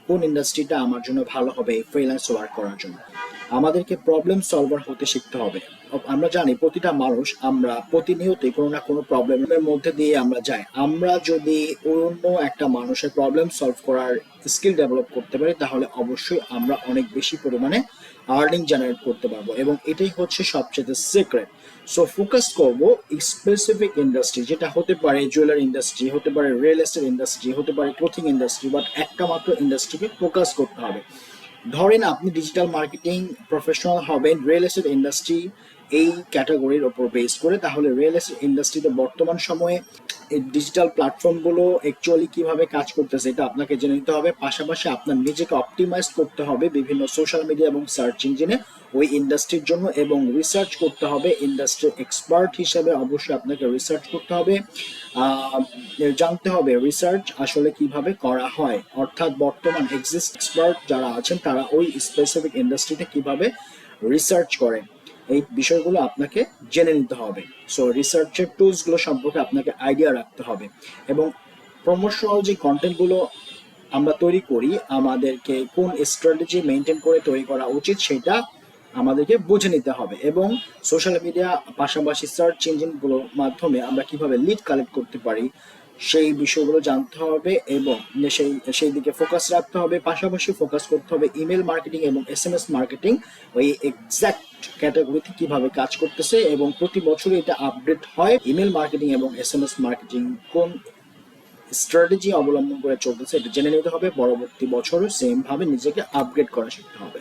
কোন ইন্ডাস্ট্রিটা আমার জন্য ভালো হবে ফ্রিল্যান্স ওয়ার্ক করার জন্য। আমাদেরকে প্রবলেম সলভার হতে শিখতে হবে। আমরা জানি প্রতিটা মানুষ আমরা প্রতিনিয়তই কোনো না কোনো প্রবলেমের মধ্যে দিয়ে আমরা যাই। আমরা যদি অন্য একটা মানুষের প্রবলেম সলভ করার স্কিল ডেভেলপ করতে পারি তাহলে অবশ্যই আমরা অনেক বেশি পরিমাণে আর্নিং জেনারেট করতে পারবো, এবং এটাই হচ্ছে সবচেয়ে সিক্রেট। সো ফোকাস করব স্পেসিফিক ইন্ডাস্ট্রি, যেটা হতে পারে জুয়েলারি ইন্ডাস্ট্রি, হতে পারে রিয়েল এস্টেট ইন্ডাস্ট্রি, হতে পারে ক্লোথিং ইন্ডাস্ট্রি, বাট একটা মাত্র ইন্ডাস্ট্রিকে ফোকাস করতে হবে। ধরেন আপনি ডিজিটাল মার্কেটিং প্রফেশনাল হবেন রিয়েল এস্টেট ইন্ডাস্ট্রি এই ক্যাটাগরির ওপর বেস করে, তাহলে রিয়েল এস্টেট ইন্ডাস্ট্রিতে বর্তমান সময়ে এই ডিজিটাল প্ল্যাটফর্মগুলো অ্যাকচুয়ালি কিভাবে কাজ করতেছে এটা আপনাকে জেনে নিতে হবে। পাশাপাশি আপনার নিজেকে অপটিমাইজ করতে হবে বিভিন্ন সোশ্যাল মিডিয়া এবং সার্চ ইঞ্জিনে ওই ইন্ডাস্ট্রির জন্য, এবং রিসার্চ করতে হবে। ইন্ডাস্ট্রি এক্সপার্ট হিসেবে অবশ্যই আপনাকে রিসার্চ করতে হবে, জানতে হবে রিসার্চ আসলে কিভাবে করা হয়, অর্থাৎ বর্তমান এক্সপার্ট যারা আছেন তারা ওই স্পেসিফিক ইন্ডাস্ট্রিতে কিভাবে রিসার্চ করেন, এই বিষয়গুলো আপনাকে জেনে নিতে হবে। সো রিসার্চের টুলসগুলো সম্পর্কে আপনাকে আইডিয়া রাখতে হবে, এবং প্রমোশনাল যে কন্টেন্টগুলো আমরা তৈরি করি আমাদেরকে কোন স্ট্র্যাটেজি মেনটেন করে তৈরি করা উচিত সেটা আমাদেরকে বুঝে নিতে হবে, এবং সোশ্যাল মিডিয়া পাশাপাশি সার্চ ইঞ্জিনগুলোর মাধ্যমে আমরা কিভাবে লিড কালেক্ট করতে পারি সেই বিষয়গুলো জানতে হবে, এবং সেই দিকে ফোকাস রাখতে হবে। পাশাপাশি ফোকাস করতে হবে ইমেল মার্কেটিং এবং SMS মার্কেটিং ওই এক্সাক্ট ক্যাটাগরিতে কিভাবে কাজ করতেছে, এবং প্রতি বছরই এটা আপডেট হয় ইমেল মার্কেটিং এবং SMS মার্কেটিং কোন স্ট্র্যাটেজি অবলম্বন করে চলতেছে এটা জেনে নিতে হবে। পরবর্তী বছরও সেম ভাবে নিজেকে আপগ্রেড করা শিখতে হবে।